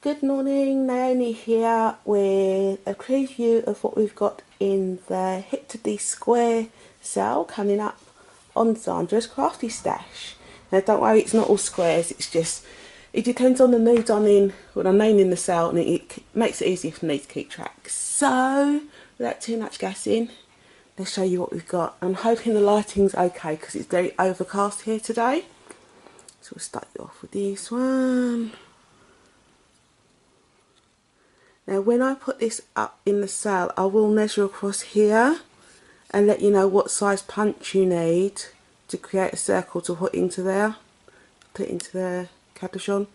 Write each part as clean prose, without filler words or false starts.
Good morning, Naomi here with a preview of what we've got in the H2Bsquare sale coming up on Xanderous Crafty Stash. Now don't worry, it's not all squares, it's just, it depends on the needs I'm in, when I'm naming the sale, and it makes it easier for me to keep track. So, without too much gassing, let's show you what we've got. I'm hoping the lighting's okay because it's very overcast here today. So we'll start you off with this one. Now when I put this up in the sale, I will measure across here and let you know what size punch you need to create a circle to put into there, put into the cabochon.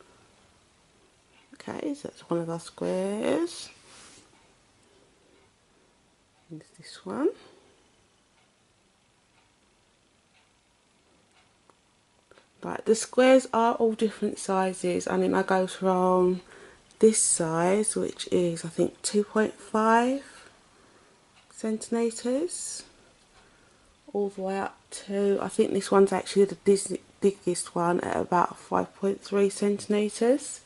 Okay, so that's one of our squares. Here's this one. Right, the squares are all different sizes. I mean, I go from this size, which is I think 2.5 centimetres, all the way up to, I think this one's actually the biggest one at about 5.3 centimetres.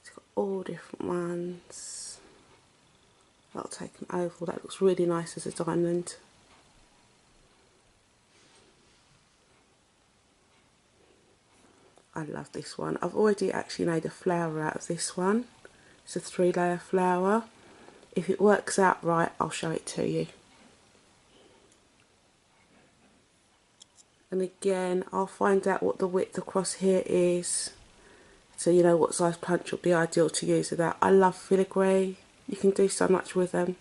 It's got all different ones. I'll take an oval, that looks really nice as a diamond. I love this one. I've already actually made a flower out of this one. It's a 3-layer flower. If it works out right, I'll show it to you. And again, I'll find out what the width across here is, so you know what size punch would be ideal to use with that. I love filigree. You can do so much with them.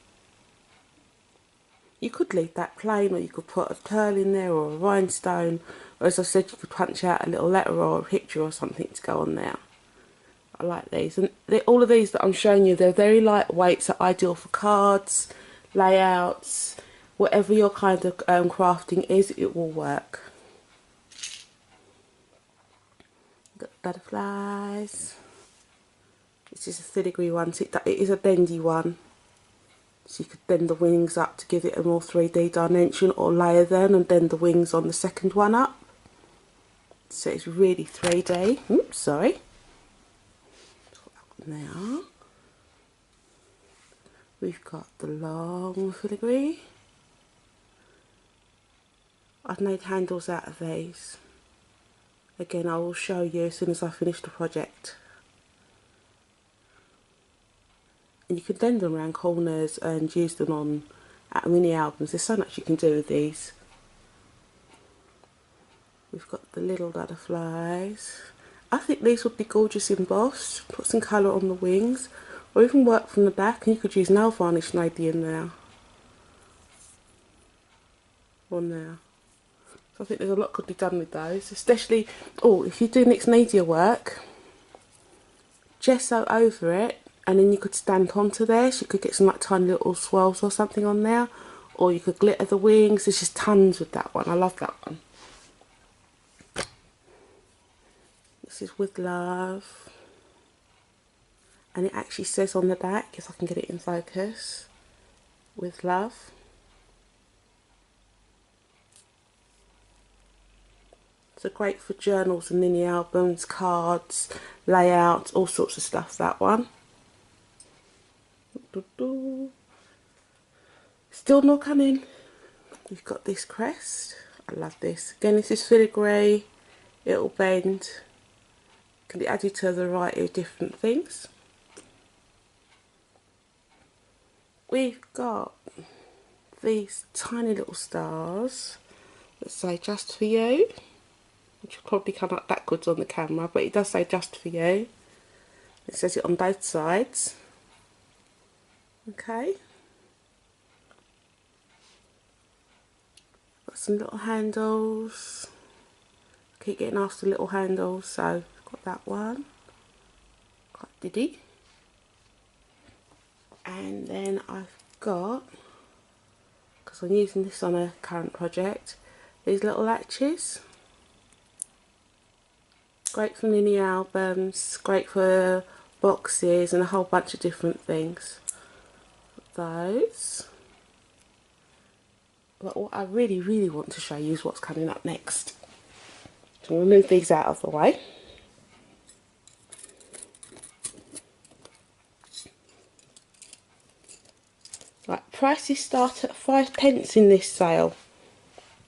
You could leave that plain, or you could put a pearl in there or a rhinestone, or as I said, you could punch out a little letter or a picture or something to go on there. I like these, and all of these that I'm showing you, they're very lightweight, so ideal for cards, layouts, whatever your kind of crafting is, it will work. Got butterflies. This is a filigree one, so it is a bendy one. So you could bend the wings up to give it a more 3D dimension, or layer them and bend the wings on the second one up. So it's really 3D. Oops, sorry. Now we've got the long filigree. I've made handles out of these. Again, I will show you as soon as I finish the project. And you can bend them around corners and use them on mini albums. There's so much you can do with these. We've got the little butterflies. I think these would be gorgeous embossed. Put some colour on the wings, or even work from the back, and you could use nail varnish maybe in there. On there. So I think there's a lot could be done with those, especially, if you do mixed media work, gesso over it, and then you could stamp onto there, so you could get some like tiny little swirls or something on there, or you could glitter the wings. There's just tons with that one. I love that one. This is with love, and it actually says on the back, if I can get it in focus, with love. So great for journals and mini albums, cards, layouts, all sorts of stuff, that one. Still more coming. We've got this crest. I love this. Again, this is filigree. It'll bend. Can be added to a variety of different things. We've got these tiny little stars that say "just for you," which will probably come up backwards on the camera, but it does say "just for you." It says it on both sides. Okay. Got some little handles. Keep getting after little handles, so got that one. Quite diddy. And then I've got, because I'm using this on a current project, these little latches. Great for mini albums, great for boxes and a whole bunch of different things. Those. But what I really want to show you is what's coming up next. So we'll move these out of the way. prices start at 5p in this sale.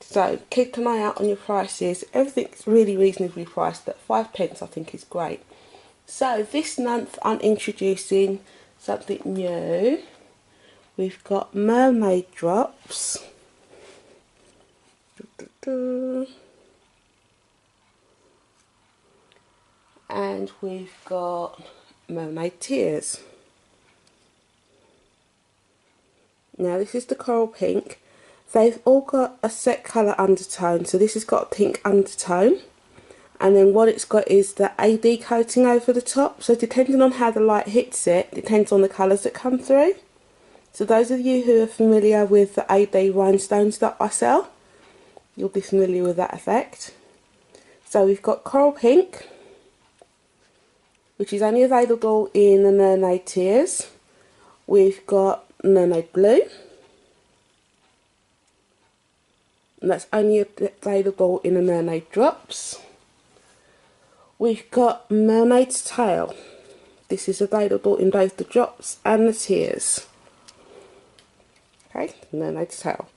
So keep an eye out on your prices. Everything's really reasonably priced. At 5p I think is great. So this month I'm introducing something new. We've got mermaid drops. And we've got mermaid tears. Now this is the coral pink. They've all got a set colour undertone, so this has got a pink undertone, and then what it's got is the AD coating over the top, so depending on how the light hits it, depends on the colours that come through. So those of you who are familiar with the AD rhinestones that I sell, you'll be familiar with that effect. So we've got coral pink, which is only available in the mermaid tears. We've got mermaid blue, and that's only available in the mermaid drops. We've got mermaid's tail. This is available in both the drops and the tears. Okay, mermaid's tail.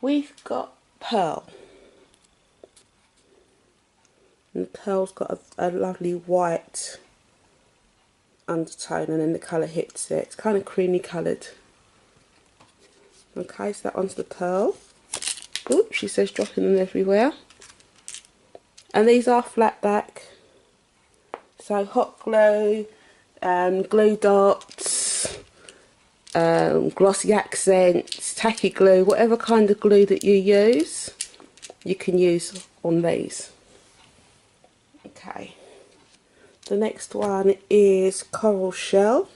We've got pearl. And the pearl's got a lovely white undertone, and then the colour hits it. It's kind of creamy coloured. Okay, so that one's the pearl. Oops, she says dropping them everywhere. And these are flat back. So hot glue, glue dots, glossy accents, tacky glue, whatever kind of glue that you use, you can use on these. Okay. The next one is coral shell.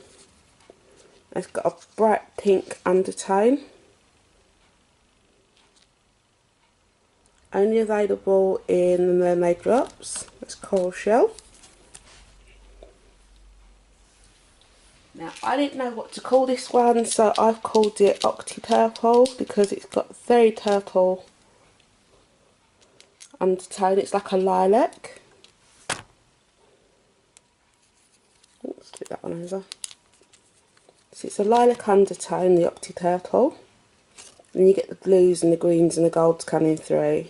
It's got a bright pink undertone. Only available in the mermaid drops. That's coral shell. Now I didn't know what to call this one, so I've called it Octi Purple because it's got very purple undertone. It's like a lilac. Let's flip that one over. So it's a lilac undertone, the Octi Purple. And you get the blues and the greens and the golds coming through.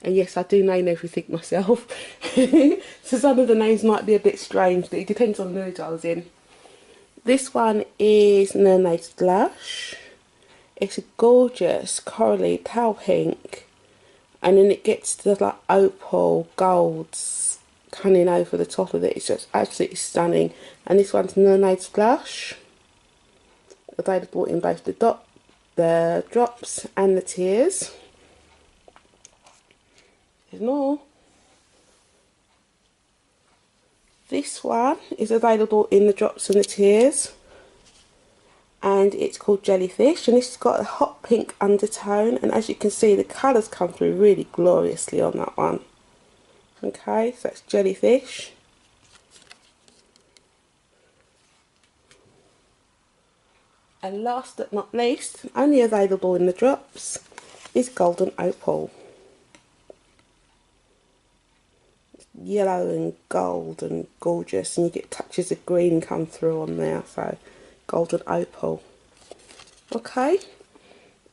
And yes, I do name everything myself. So some of the names might be a bit strange, but it depends on the mood I was in. This one is Mermaid's Blush. It's a gorgeous corally pale pink. And then it gets the like opal golds coming over the top of it. It's just absolutely stunning. And this one's Mermaid's Blush. Available in both the drops and the tears. There's more. This one is available in the drops and the tears, and it's called Jellyfish, and this has got a hot pink undertone, and as you can see the colours come through really gloriously on that one. Okay, so that's Jellyfish. And last but not least, only available in the drops, is Golden Opal. Yellow and gold and gorgeous, and you get touches of green come through on there, so Golden Opal. Okay,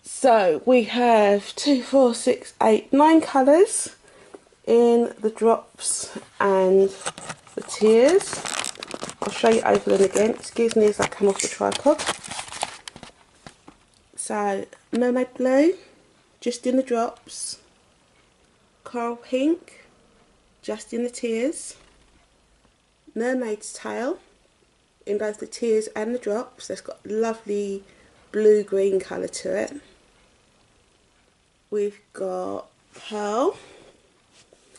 so we have 2, 4, 6, 8, 9 colours in the drops and the tears. I'll show you over them again. Excuse me as I come off the tripod. So mermaid blue, just in the drops. Coral pink, just in the tears. Mermaid's tail, in both the tears and the drops. It's got lovely blue-green colour to it. We've got pearl,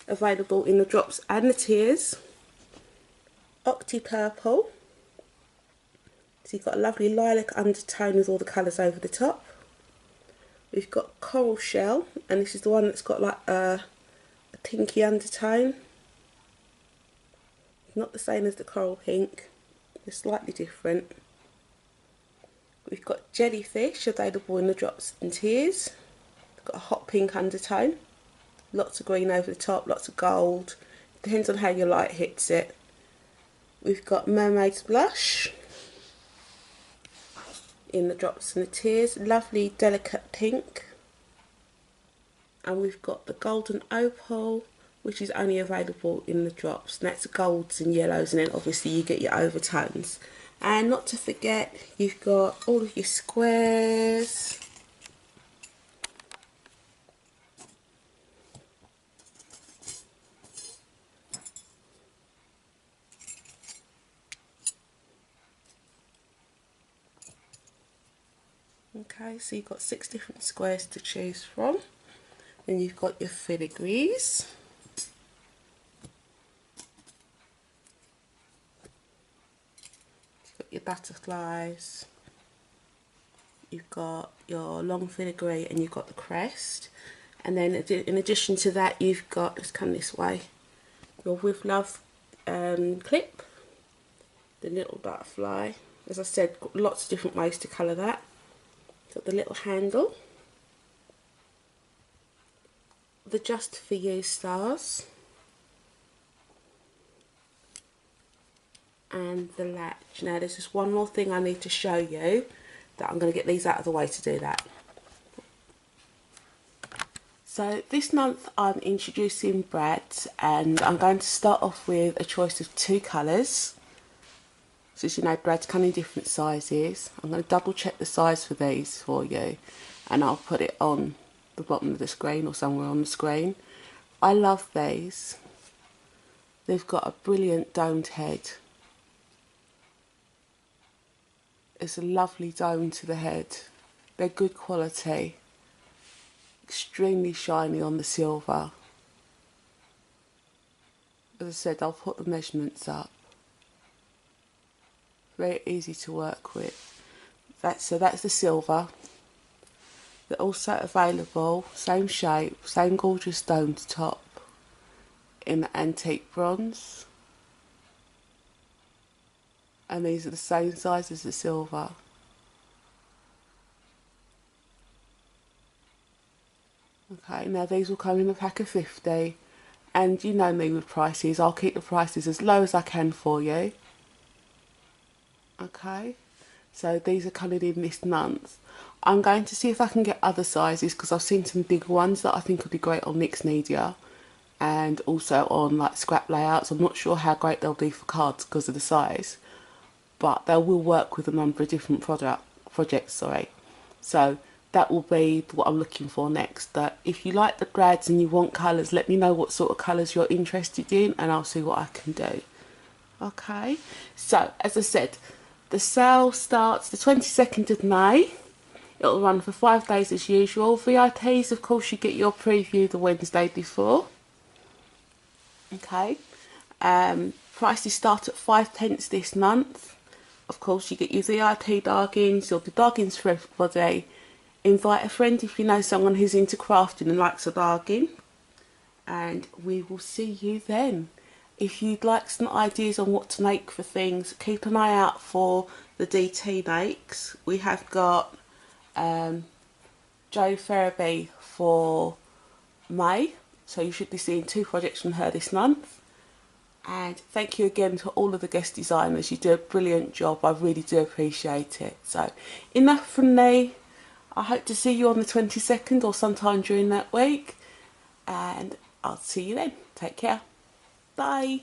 available in the drops and the tears. Octi Purple, so you've got a lovely lilac undertone with all the colours over the top. We've got Coral Shell, and this is the one that's got like a pinky undertone. Not the same as the coral pink, they're slightly different. We've got Jellyfish, available in the drops and tears. It's got a hot pink undertone, lots of green over the top, lots of gold, depends on how your light hits it. We've got Mermaid's Blush, in the Drops and the Tears, lovely delicate pink. And we've got the Golden Opal, which is only available in the Drops, and that's golds and yellows, and then obviously you get your overtones. And not to forget, you've got all of your squares. Okay, so you've got 6 different squares to choose from. Then you've got your filigrees. You've got your butterflies. You've got your long filigree, and you've got the crest. And then in addition to that, you've got, let's come this way, your With Love clip, the little butterfly. As I said, lots of different ways to colour that. Got the little handle, the Just For You stars, and the latch. Now there's just one more thing I need to show you, that I'm going to get these out of the way to do that. So this month I'm introducing brads, and I'm going to start off with a choice of 2 colours. So as you know, brads come in different sizes. I'm going to double check the size for these for you, and I'll put it on the bottom of the screen or somewhere on the screen. I love these. They've got a brilliant domed head. It's a lovely dome to the head. They're good quality. Extremely shiny on the silver. As I said, I'll put the measurements up. Very easy to work with. So that's the silver. They're also available, same shape, same gorgeous domed top, in the antique bronze. And these are the same size as the silver. Okay, now these will come in a pack of 50, and you know me with prices, I'll keep the prices as low as I can for you. Okay, so these are coming in this month. I'm going to see if I can get other sizes, because I've seen some bigger ones that I think would be great on mixed media and also on like scrap layouts. I'm not sure how great they'll be for cards because of the size, but they will work with a number of different projects. So that will be what I'm looking for next. That if you like the brads and you want colours, let me know what sort of colours you're interested in, and I'll see what I can do. Okay, so as I said, the sale starts the 22nd of May. It'll run for 5 days as usual. VIPs, of course, you get your preview the Wednesday before. Okay, prices start at 5p this month. Of course, you get your VIP bargains, you'll do bargains for everybody. Invite a friend if you know someone who's into crafting and likes a bargain. And we will see you then. If you'd like some ideas on what to make for things, keep an eye out for the DT makes. We have got Jo Ferraby for May, so you should be seeing 2 projects from her this month. And thank you again to all of the guest designers. You do a brilliant job. I really do appreciate it. So enough from me. I hope to see you on the 22nd or sometime during that week. And I'll see you then. Take care. Bye.